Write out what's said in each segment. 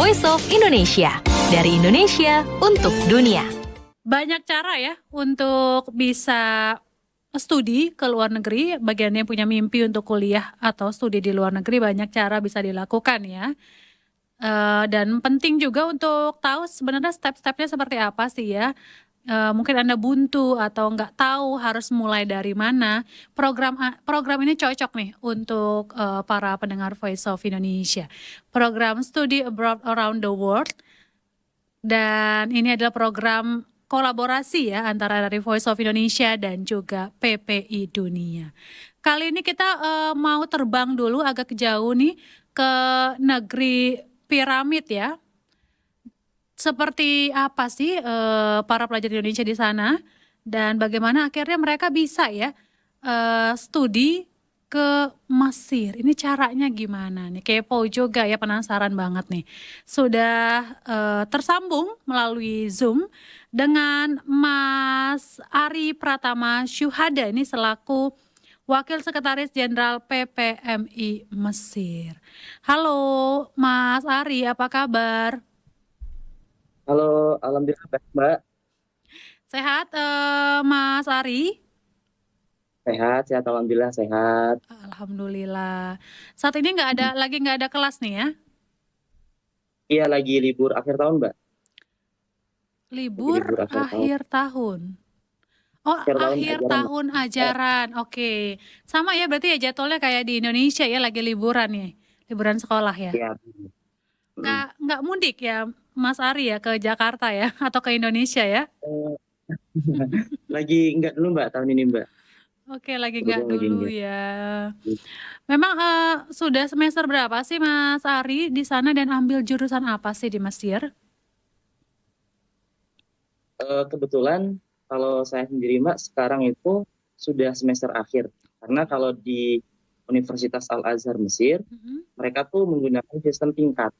Voice of Indonesia. Dari Indonesia untuk dunia. Banyak cara ya untuk bisa studi ke luar negeri. Bagi Anda yang punya mimpi untuk kuliah atau studi di luar negeri, banyak cara bisa dilakukan ya. Dan penting juga untuk tahu sebenarnya step-stepnya seperti apa sih ya. Mungkin Anda buntu atau nggak tahu harus mulai dari mana. Program ini cocok nih untuk para pendengar Voice of Indonesia. Program Study Abroad Around the World. Dan ini adalah program kolaborasi ya antara dari Voice of Indonesia dan juga PPI Dunia. Kali ini kita mau terbang dulu agak jauh nih ke negeri piramid ya. Seperti apa sih para pelajar Indonesia di sana dan bagaimana akhirnya mereka bisa ya studi ke Mesir. Ini caranya gimana nih? Kepo juga ya, penasaran banget nih. Sudah tersambung melalui Zoom dengan Mas Ari Pratama Syuhada ini selaku Wakil Sekretaris Jenderal PPMI Mesir. Halo Mas Ari, apa kabar? Halo, alhamdulillah baik Mbak. Sehat Mas Ari? Sehat, alhamdulillah sehat. Alhamdulillah. Saat ini nggak ada kelas nih ya? Iya lagi libur akhir tahun Mbak. Lagi Libur libur akhir tahun. akhir tahun. Oh, Akhir tahun akhir ajaran Mbak. tahun ajaran. Oke. Sama ya berarti ya jadwalnya kayak di Indonesia ya, lagi liburan ya. Liburan sekolah ya. Iya. Nggak mudik ya Mas Ari ya ke Jakarta ya atau ke Indonesia ya? Eh, Lagi enggak dulu Mbak tahun ini Mbak. Oke, lagi nggak Berhubung lagi dulu enggak. ya. Memang sudah semester berapa sih Mas Ari di sana dan ambil jurusan apa sih di Mesir? Kebetulan kalau saya sendiri Mbak sekarang itu sudah semester akhir. Karena kalau di Universitas Al-Azhar Mesir, mereka tuh menggunakan sistem tingkat.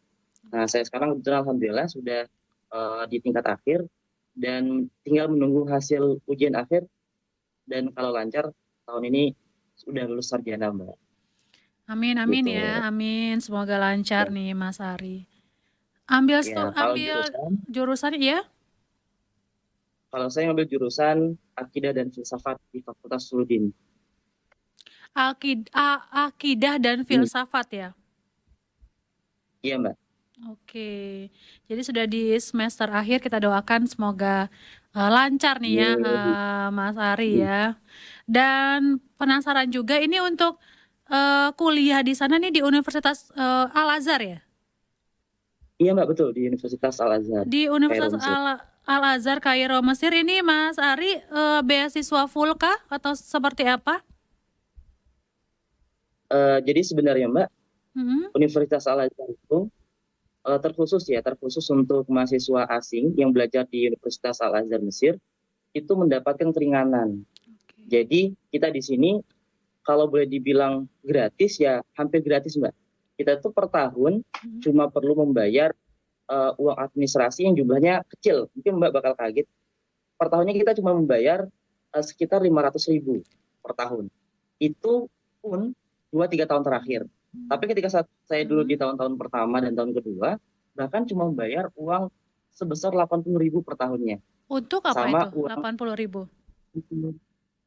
Nah, saya sekarang kebetulan alhamdulillah sudah di tingkat akhir dan tinggal menunggu hasil ujian akhir dan kalau lancar tahun ini sudah lulus sarjana Mbak. Amin Gitu. ya, amin. Semoga lancar Ya. nih Mas Ari. Ambil Ya, kalau jurusan ya? kalau saya ngambil jurusan Akidah dan Filsafat di Fakultas Suludin. Akidah dan filsafat ya. Iya Mbak. Oke. Jadi sudah di semester akhir, kita doakan semoga lancar nih ya Mas Ari ya. Dan penasaran juga ini untuk kuliah di sana nih di Universitas Al-Azhar ya? Iya Mbak, betul di Universitas Al-Azhar. Di Universitas Kairo, Mesir. Al-Azhar Kairo Mesir ini Mas Ari beasiswa full kah atau seperti apa? Jadi sebenarnya Mbak, Universitas Al-Azhar itu terkhusus untuk mahasiswa asing yang belajar di Universitas Al-Azhar Mesir itu mendapatkan keringanan. Jadi kita di sini kalau boleh dibilang gratis ya hampir gratis Mbak. Kita tuh per tahun cuma perlu membayar uang administrasi yang jumlahnya kecil. Mungkin Mbak bakal kaget. Per tahunnya kita cuma membayar sekitar 500.000 per tahun. Itu pun 2-3 tahun terakhir. Tapi ketika saya dulu di tahun-tahun pertama dan tahun kedua, bahkan cuma membayar uang sebesar 80.000 per tahunnya. Untuk apa Sama itu 80.000?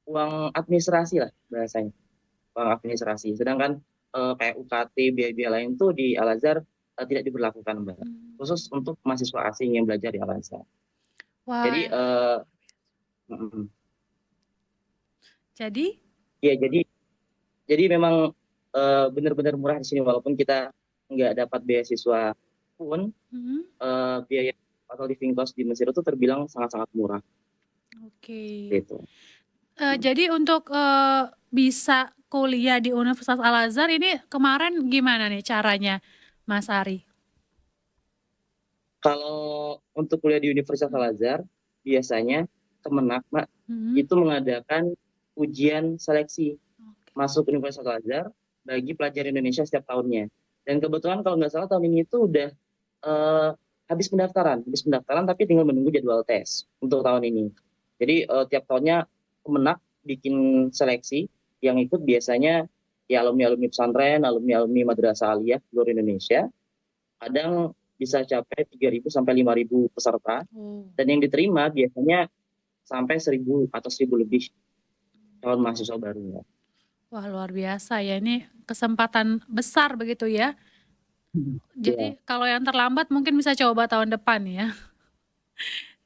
Uang administrasi lah bahasanya. Uang administrasi. Sedangkan kayak UKT, biaya-biaya lain tuh di Al-Azhar tidak diberlakukan Mbak. Khusus untuk mahasiswa asing yang belajar di Al-Azhar. Wah. Jadi jadi memang benar-benar murah di sini walaupun kita nggak dapat beasiswa pun biaya atau living cost di Mesir itu terbilang sangat-sangat murah. Oke. Gitu. Jadi untuk bisa kuliah di Universitas Al-Azhar ini kemarin gimana nih caranya Mas Ari? Kalau untuk kuliah di Universitas Al-Azhar biasanya Kemenak Mbak itu mengadakan ujian seleksi masuk Universitas Al-Azhar bagi pelajar Indonesia setiap tahunnya. Dan kebetulan kalau nggak salah tahun ini itu udah habis pendaftaran tapi tinggal menunggu jadwal tes untuk tahun ini. Jadi tiap tahunnya Kemenak bikin seleksi yang ikut biasanya ya alumni pesantren, alumni madrasah aliyah seluruh Indonesia. Kadang bisa capai 3.000 sampai 5.000 peserta, dan yang diterima biasanya sampai 1.000 atau 1.000 lebih calon mahasiswa baru ya. Wah, luar biasa ya, ini kesempatan besar begitu ya. Jadi kalau yang terlambat mungkin bisa coba tahun depan ya.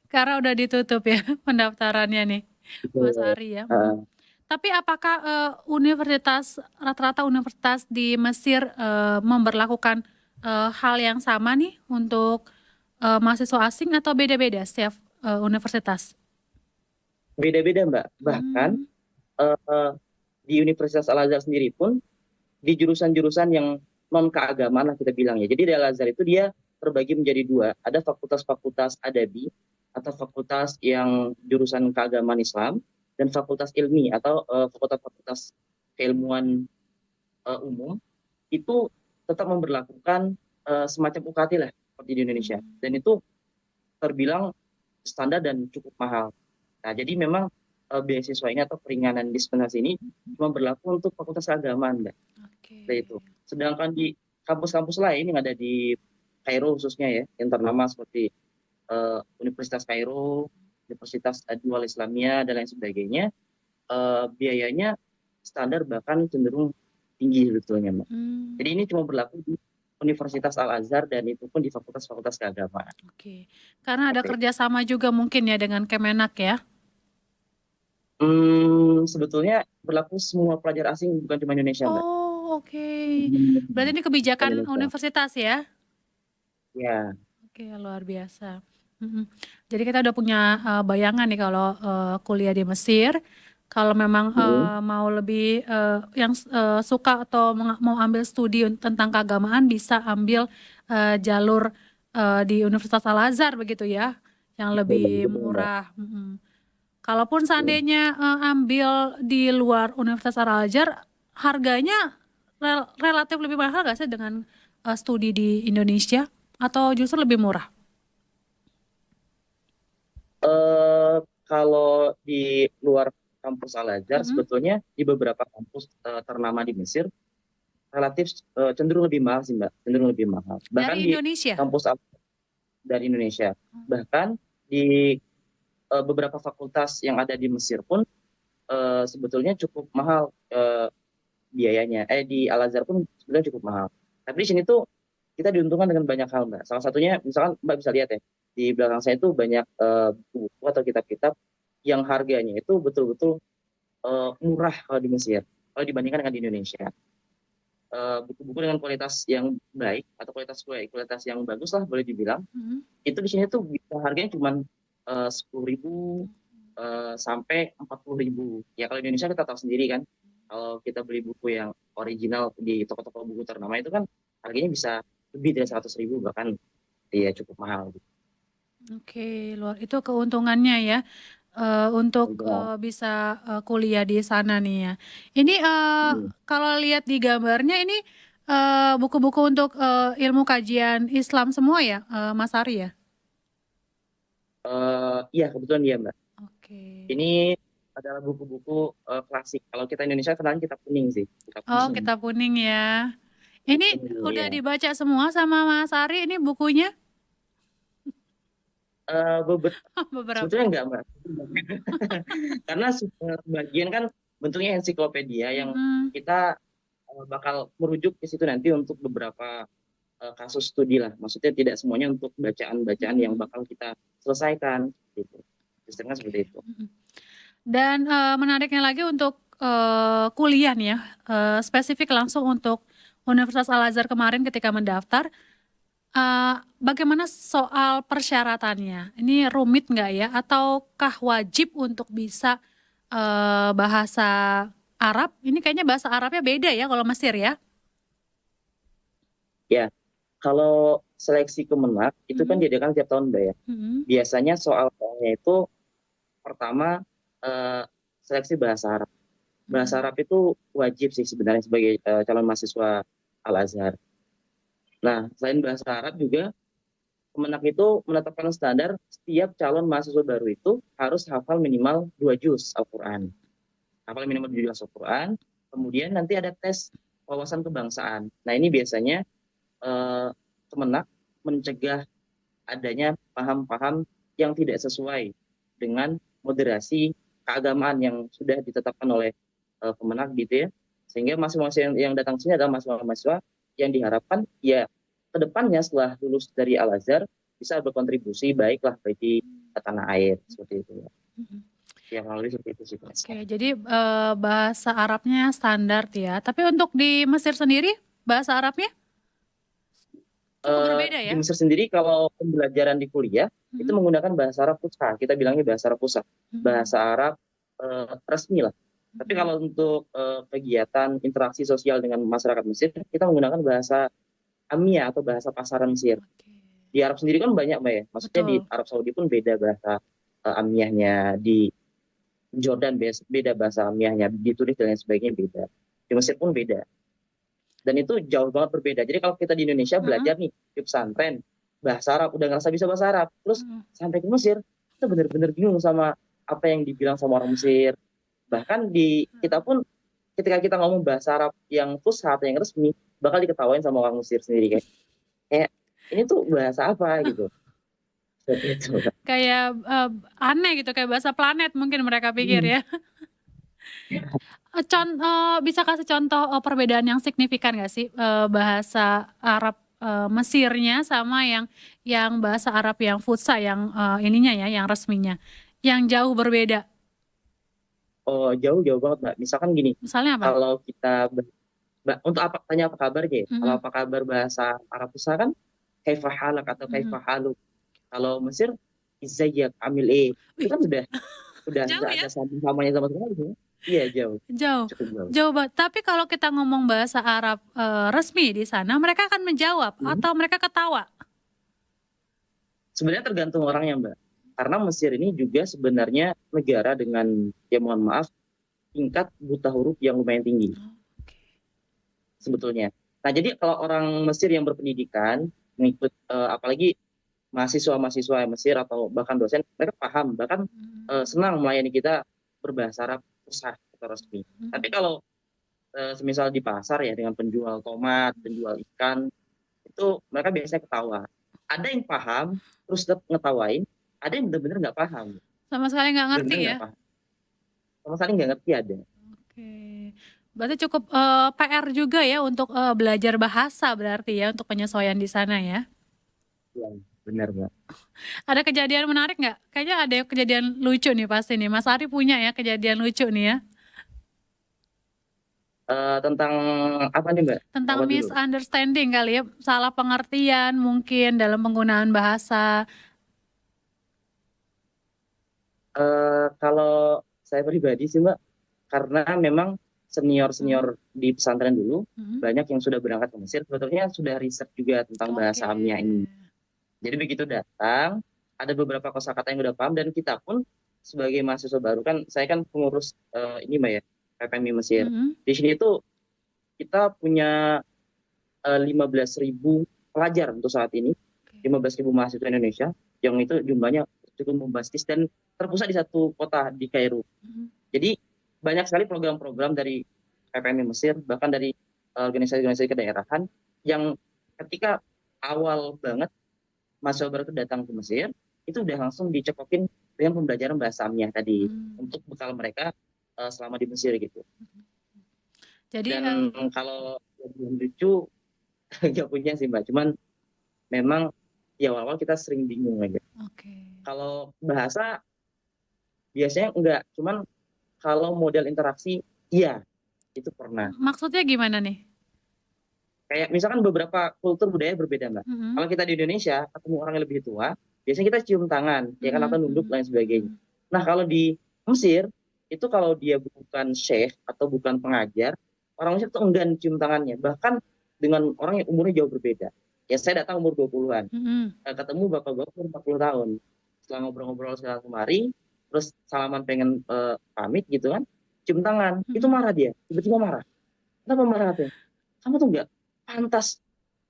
Karena udah ditutup ya pendaftarannya nih, Mas Ari ya. Tapi apakah rata-rata universitas di Mesir memberlakukan hal yang sama nih untuk mahasiswa asing atau beda-beda setiap universitas? Beda-beda Mbak, bahkan di Universitas Al-Azhar sendiri pun di jurusan-jurusan yang non keagamaan lah kita bilang ya. Jadi di Al-Azhar itu dia terbagi menjadi dua, ada fakultas-fakultas adabi atau fakultas yang jurusan keagamaan Islam, dan fakultas ilmi atau fakultas-fakultas keilmuan umum itu tetap memberlakukan semacam UKT lah seperti di Indonesia, dan itu terbilang standar dan cukup mahal. Nah, jadi memang beasiswa ini atau keringanan dispensasi ini cuma berlaku untuk fakultas keagamaan, Mbak. Itu. Sedangkan di kampus-kampus lain yang ada di Kairo khususnya ya, yang ternama seperti Universitas Kairo, Universitas Dual Islamia dan lain sebagainya, biayanya standar bahkan cenderung tinggi sebetulnya, Mbak. Jadi ini cuma berlaku di Universitas Al-Azhar dan itu pun di fakultas-fakultas keagamaan. Oke, karena ada kerjasama juga mungkin ya dengan Kemenak ya? Sebetulnya berlaku semua pelajar asing, bukan cuma Indonesia, Mbak. Oh, oke. Berarti ini kebijakan universitas ya? Ya. Oke, luar biasa. Jadi kita udah punya bayangan nih kalau kuliah di Mesir. Kalau memang mau lebih yang suka atau mau ambil studi tentang keagamaan, bisa ambil jalur di Universitas Al-Azhar begitu ya, yang lebih murah. Kalaupun seandainya ambil di luar Universitas Al-Azhar, harganya relatif lebih mahal nggak sih dengan studi di Indonesia, atau justru lebih murah? Kalau di luar kampus Al-Azhar, sebetulnya di beberapa kampus ternama di Mesir relatif cenderung lebih mahal sih, Mbak, cenderung lebih mahal. Bahkan dari Indonesia? Di kampus dari Indonesia, bahkan di beberapa fakultas yang ada di Mesir pun sebetulnya cukup mahal biayanya. Di Al-Azhar pun sebetulnya cukup mahal. Tapi di sini tuh kita diuntungkan dengan banyak hal, Mbak. Salah satunya, misalkan Mbak bisa lihat ya, di belakang saya itu banyak buku atau kitab-kitab yang harganya itu betul-betul murah kalau di Mesir, kalau dibandingkan dengan di Indonesia. Buku-buku dengan kualitas yang baik atau kualitas yang bagus lah boleh dibilang, itu di sini tuh bisa harganya cuma 10.000 sampai 40.000. Ya kalau di Indonesia kita tahu sendiri kan, kalau kita beli buku yang original di toko-toko buku ternama itu kan harganya bisa lebih dari 100.000, bahkan ya cukup mahal. Oke, itu keuntungannya ya untuk bisa kuliah di sana nih ya. Ini kalau lihat di gambarnya ini buku-buku untuk ilmu kajian Islam semua ya, Mas Ari ya? Iya, kebetulan iya, Mbak. Oke. Ini adalah buku-buku klasik. Kalau kita Indonesia kenalnya kitab kuning sih. Kitab kuning ya. Ini udah dibaca semua sama Mas Ari ini bukunya? Beberapa. Sebetulnya enggak, Mbak. Karena sebagian kan bentuknya ensiklopedia yang kita bakal merujuk ke situ nanti untuk beberapa kasus studi lah. Maksudnya tidak semuanya untuk bacaan-bacaan yang bakal kita selesaikan gitu. Sistemnya seperti itu. Dan menariknya lagi untuk kuliah nih ya, spesifik langsung untuk Universitas Al-Azhar kemarin ketika mendaftar, bagaimana soal persyaratannya? Ini rumit nggak ya? Ataukah wajib untuk bisa bahasa Arab? Ini kayaknya bahasa Arabnya beda ya kalau Mesir ya? Ya, kalau seleksi Kemenak itu kan diadakan tiap tahun, Mbak ya. Biasanya soalnya itu pertama seleksi bahasa Arab. Bahasa Arab itu wajib sih sebenarnya sebagai calon mahasiswa Al-Azhar. Nah, selain bahasa Arab juga, Kemenak itu menetapkan standar setiap calon mahasiswa baru itu harus hafal minimal 2 juz Al-Quran. Hafal minimal 2 juz Al-Quran, kemudian nanti ada tes wawasan kebangsaan. Nah, ini biasanya Kemenak mencegah adanya paham-paham yang tidak sesuai dengan moderasi keagamaan yang sudah ditetapkan oleh Kemenak gitu ya. Sehingga mahasiswa yang datang ke sini adalah mahasiswa-mahasiswa yang diharapkan ya kedepannya setelah lulus dari Al-Azhar bisa berkontribusi baiklah bagi tanah air seperti itu ya. Ya melalui seperti itu sih. Oke, jadi bahasa Arabnya standar ya. Tapi untuk di Mesir sendiri bahasa Arabnya cukup berbeda Di ya? Mesir sendiri kalau pembelajaran di kuliah itu menggunakan bahasa Arab Fusha. Kita bilangnya bahasa Arab Fusha, bahasa Arab resmi lah. Tapi kalau untuk kegiatan interaksi sosial dengan masyarakat Mesir, kita menggunakan bahasa Amiyah atau bahasa pasaran Mesir. Di Arab sendiri kan banyak Mbak ya. Maksudnya di Betul. Arab Saudi pun beda bahasa Amiyahnya, di Jordan beda bahasa Amiyahnya, di Tunis dan lain sebagainya beda. Di Mesir pun beda. Dan itu jauh banget berbeda. Jadi kalau kita di Indonesia belajar nih di pesantren bahasa Arab, udah ngerasa bisa bahasa Arab, terus sampai ke Mesir kita benar-benar bingung sama apa yang dibilang sama orang Mesir. Bahkan di kita pun ketika kita ngomong bahasa Arab yang fusha atau yang resmi bakal diketawain sama orang Mesir sendiri kayak ini tuh bahasa apa gitu. Seperti itu. Kayak aneh gitu, kayak bahasa planet mungkin mereka pikir ya. Bisa kasih contoh perbedaan yang signifikan nggak sih bahasa Arab Mesirnya sama yang bahasa Arab yang Fusha yang ininya ya, yang resminya, yang jauh berbeda. Oh jauh banget Mbak. Misalkan gini, Misalnya apa? kalau kita untuk apa tanya apa kabar ya? Kalau Mm-mm. apa kabar bahasa Arab Fusha kan kaifa halak atau kaifa Mm-mm. haluk. Kalau Mesir izayyak amil itu Wih, kan udah jauh nggak ya? ada sambung-sambungnya sama sekali ya. Iya jauh, Jauh, cukup jauh. jauh banget. Tapi kalau kita ngomong bahasa Arab resmi di sana, mereka akan menjawab atau mereka ketawa? Sebenarnya tergantung orangnya Mbak. Karena Mesir ini juga sebenarnya negara dengan ya mohon maaf tingkat buta huruf yang lumayan tinggi sebetulnya. Nah jadi kalau orang Mesir yang berpendidikan mengikut apalagi mahasiswa-mahasiswa Mesir atau bahkan dosen mereka paham bahkan senang melayani kita berbahasa Arab Fusha atau resmi. Tapi kalau semisal di pasar ya dengan penjual tomat, penjual ikan itu mereka biasanya ketawa. Ada yang paham terus tetap ngetawain, ada yang benar-benar nggak paham. Sama sekali nggak ngerti Benar-benar ya? nggak paham. Sama sekali nggak ngerti ada. Oke, berarti cukup PR juga ya untuk belajar bahasa berarti ya untuk penyesuaian di sana ya. Ya, benar Mbak. Ada kejadian menarik nggak? Kayaknya ada kejadian lucu nih pasti nih. Mas Ari punya ya kejadian lucu nih ya. Tentang apa nih Mbak? Tentang Apa dulu? misunderstanding kali ya, salah pengertian mungkin dalam penggunaan bahasa. Kalau saya pribadi sih Mbak, karena memang senior-senior di pesantren dulu banyak yang sudah berangkat ke Mesir, sebetulnya sudah riset juga tentang bahasa Amiyah ini. Jadi begitu datang, ada beberapa kosakata yang udah paham dan kita pun sebagai mahasiswa baru kan, saya kan pengurus ini Mbak ya, PPMI Mesir. Di sini itu kita punya 15.000 pelajar untuk saat ini, 15.000 mahasiswa Indonesia, yang itu jumlahnya cukup bombastis dan terpusat di satu kota di Kairo. Jadi banyak sekali program-program dari PPMI Mesir, bahkan dari organisasi-organisasi kedaerahan yang ketika awal banget mahasiswa baru datang ke Mesir, itu udah langsung dicekokin dengan pembelajaran bahasa Amiyah tadi untuk bekal mereka selama di Mesir gitu. Jadi Dan kalau yang lucu nggak punya sih Mbak, cuman memang ya awal-awal kita sering bingung aja. Kalau bahasa biasanya enggak, cuman kalau model interaksi iya itu pernah. Maksudnya gimana nih? Kayak misalkan beberapa kultur budaya berbeda Mbak. Kalau kita di Indonesia ketemu orang yang lebih tua, biasanya kita cium tangan, ya kan atau nunduk lain sebagainya. Nah kalau di Mesir itu kalau dia bukan syekh atau bukan pengajar, orang Mesir tuh enggan cium tangannya, bahkan dengan orang yang umurnya jauh berbeda. Ya saya datang umur 20-an, ketemu bapak-bapak umur 40 tahun. Setelah ngobrol-ngobrol segala kemari, terus salaman pengen pamit gitu kan, cium tangan, itu marah dia, tiba-tiba marah. Kenapa marah tuh? Kamu tuh nggak pantas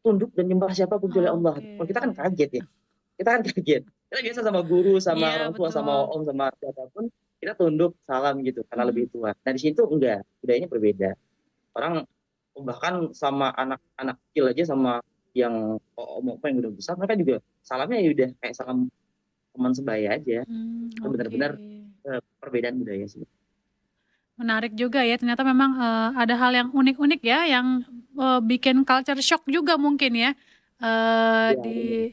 tunduk dan nyembah siapapun kecuali Allah. Kalau kita kan kaget ya, kita kan kaget. Kita biasa sama guru, sama orang tua, sama om, sama siapapun, kita tunduk salam gitu karena lebih tua. Nah di situ enggak, budayanya berbeda. Orang bahkan sama anak-anak kecil aja sama yang omong yang udah besar, mereka juga salamnya ya udah kayak salam teman sebaya aja. Itu Oke. benar-benar perbedaan budaya sih. Menarik juga ya, ternyata memang ada hal yang unik-unik ya, yang bikin culture shock juga mungkin ya Ya, di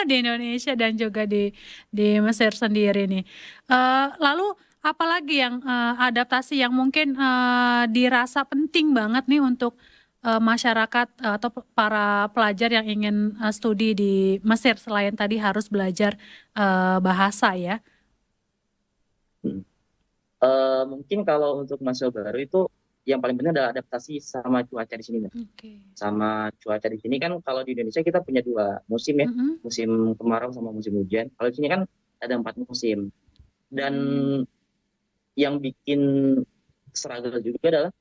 di Indonesia dan juga di Mesir sendiri nih. Lalu apalagi yang adaptasi yang mungkin dirasa penting banget nih untuk masyarakat atau para pelajar yang ingin studi di Mesir selain tadi harus belajar bahasa ya. hmm. Mungkin kalau untuk mahasiswa baru itu yang paling penting adalah adaptasi sama cuaca di sini, Mbak. Oke. Sama cuaca di sini kan kalau di Indonesia kita punya 2 musim ya, musim kemarau sama musim hujan. Kalau di sini kan ada 4 musim. Dan yang bikin struggle juga adalah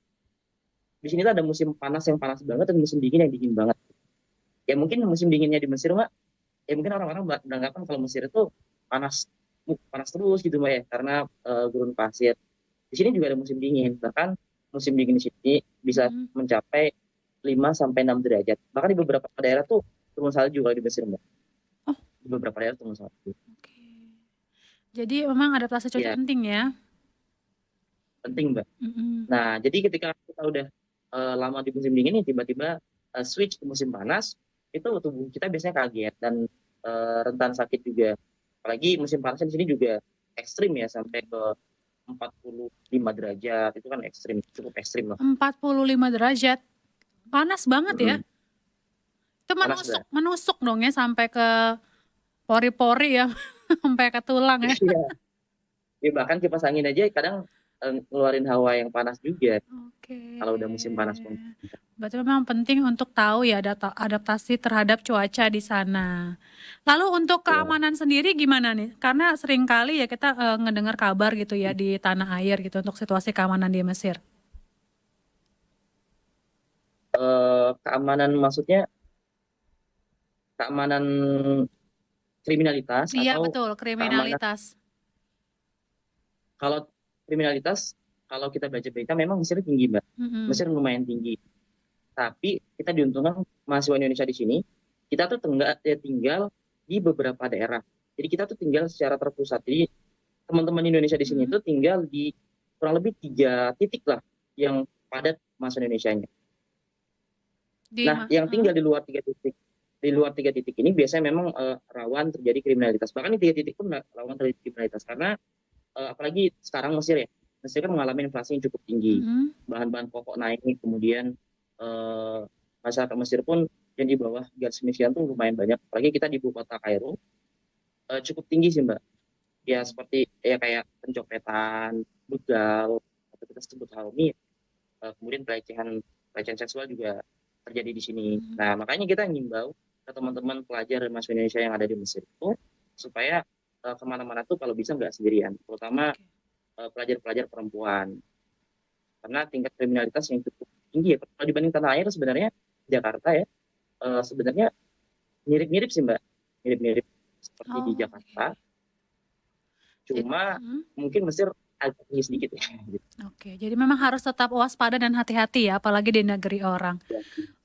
di sini tuh ada musim panas yang panas banget dan musim dingin yang dingin banget. Ya mungkin musim dinginnya di Mesir, Mbak, ya mungkin orang-orang beranggapan kalau Mesir itu panas panas terus gitu, Mbak ya, karena gurun pasir. Di sini juga ada musim dingin, bahkan musim dingin di sini bisa mencapai 5 sampai 6 derajat. Bahkan di beberapa daerah tuh turun salju kalau di Mesir, Mbak. Oh, Di beberapa daerah turun salju. oke. Jadi memang adaptasi cuaca Ya, penting ya. penting, Mbak. Mm-mm. Nah, jadi ketika kita udah lama di musim dingin nih, tiba-tiba switch ke musim panas, itu tubuh kita biasanya kaget dan rentan sakit juga. Apalagi musim panasnya di sini juga ekstrim ya, sampai ke 45 derajat. Itu kan ekstrim, cukup ekstrim lah. 45 derajat. Panas banget ya. Mm-mm. Itu Panas, Mbak. menusuk dong ya sampai ke pori-pori ya. Sampai ke tulang ya. Iya. Ya, bahkan kipas angin aja kadang ngeluarin hawa yang panas juga Oke. kalau udah musim panas pun. Berarti memang penting untuk tahu ya adaptasi terhadap cuaca di sana. Lalu untuk Ya. keamanan sendiri gimana nih? Karena seringkali ya kita ngedengar kabar gitu ya di tanah air gitu untuk situasi keamanan di Mesir. Keamanan maksudnya keamanan kriminalitas Iya atau betul, keamanan. kriminalitas. Kalau kriminalitas, kalau kita baca berita memang Mesir tinggi, Mbak. Mm-mm. Mesir lumayan tinggi. Tapi kita diuntungkan mahasiswa Indonesia di sini, kita tuh tinggal di beberapa daerah. Jadi kita tuh tinggal secara terpusat. Jadi teman-teman Indonesia di sini tuh tinggal di kurang lebih 3 titik lah yang padat mahasiswa Indonesianya. Nah, yang tinggal di luar 3 titik ini biasanya memang rawan terjadi kriminalitas. Bahkan di 3 titik pun rawan terjadi kriminalitas karena apalagi sekarang Mesir ya, Mesir kan mengalami inflasi yang cukup tinggi, bahan-bahan pokok naik, kemudian masyarakat Mesir pun yang di bawah garis kemiskinan tuh lumayan banyak, apalagi kita di ibu kota Kairo cukup tinggi sih, Mbak. Ya seperti ya kayak pencopetan, begal, atau kita sebut harumi, kemudian pelecehan seksual juga terjadi di sini. Nah, makanya kita ngimbau ke teman-teman pelajar dan mahasiswa Indonesia yang ada di Mesir itu supaya kemana-mana tuh kalau bisa nggak sendirian, terutama pelajar-pelajar perempuan, karena tingkat kriminalitas yang cukup tinggi ya. Kalau dibanding tanah air sebenarnya Jakarta ya sebenarnya mirip-mirip sih, Mbak, mirip-mirip seperti di Jakarta, cuma mungkin Mesir agak tinggi sedikit ya. Oke, jadi memang harus tetap waspada dan hati-hati ya, apalagi di negeri orang.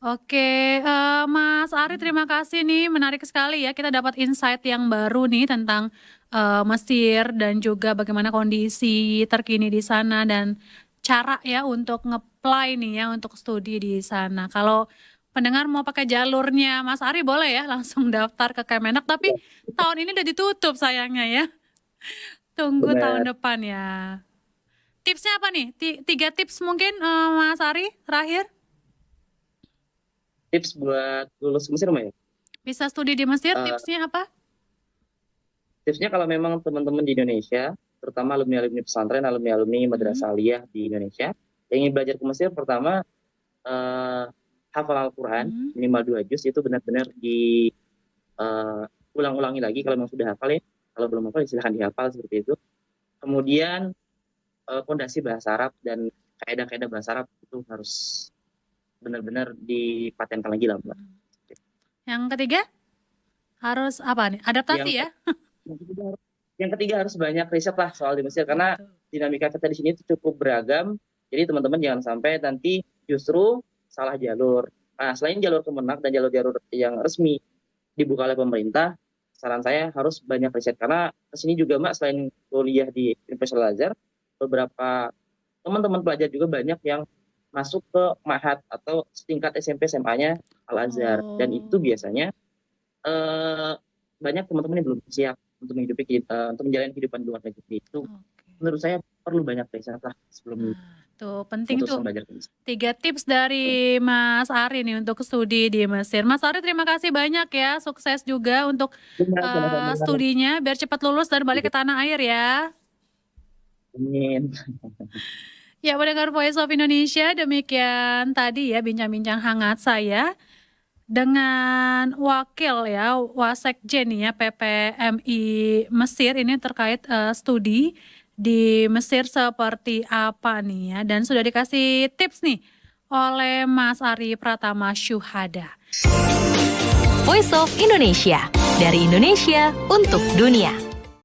Oke, Mas Ari, terima kasih nih, menarik sekali ya kita dapat insight yang baru nih tentang Mesir dan juga bagaimana kondisi terkini di sana dan cara ya untuk nge-apply nih ya untuk studi di sana. Kalau pendengar mau pakai jalurnya Mas Ari boleh ya langsung daftar ke Kemenak, tapi tahun ini udah ditutup sayangnya ya. Tunggu tahun Benar. depan ya. Tipsnya apa nih? 3 tips mungkin Mas Ari terakhir? Tips buat lulus Mesir, Mbak ya? Bisa studi di Mesir, Eh, tipsnya apa? Tipsnya kalau memang teman-teman di Indonesia, terutama alumni-alumni pesantren, alumni-alumni madrasah aliyah di Indonesia, yang ingin belajar ke Mesir, pertama hafal Al-Quran minimal 2 juz, itu benar-benar ulang-ulangi lagi kalau memang sudah hafal ya. Kalau belum hafal silahkan dihafal seperti itu. Kemudian fondasi bahasa Arab dan kaidah-kaidah bahasa Arab itu harus benar-benar dipatenkan lagi lah, Mbak. Yang ketiga harus apa nih? Adaptasi ya? Yang ketiga harus banyak riset lah soal di Mesir, karena dinamika kita di sini itu cukup beragam. Jadi teman-teman jangan sampai nanti justru salah jalur. Nah, selain jalur Kemenak dan jalur-jalur yang resmi dibuka oleh pemerintah, saran saya harus banyak riset karena kesini juga Mbak, selain kuliah di Universitas Al-Azhar, beberapa teman-teman pelajar juga banyak yang masuk ke Mahat atau setingkat SMP SMA-nya Al-Azhar, dan itu biasanya eh, banyak teman-teman yang belum siap untuk untuk menjalani kehidupan di luar negeri. Itu menurut saya perlu banyak riset lah sebelum Tuh penting tuh. memutuskan belajar ke Mesir. 3 tips dari Mas Ari nih untuk studi di Mesir. Mas Ari terima kasih banyak ya, sukses juga untuk studinya biar cepat lulus dan balik ke tanah air ya. Amin. Ya, pendengar Voice of Indonesia, demikian tadi ya bincang-bincang hangat saya dengan wakil ya Wasekjen ya PPMI Mesir ini terkait studi di Mesir seperti apa nih ya, dan sudah dikasih tips nih oleh Mas Ari Pratama Syuhada. Voice of Indonesia, dari Indonesia untuk dunia.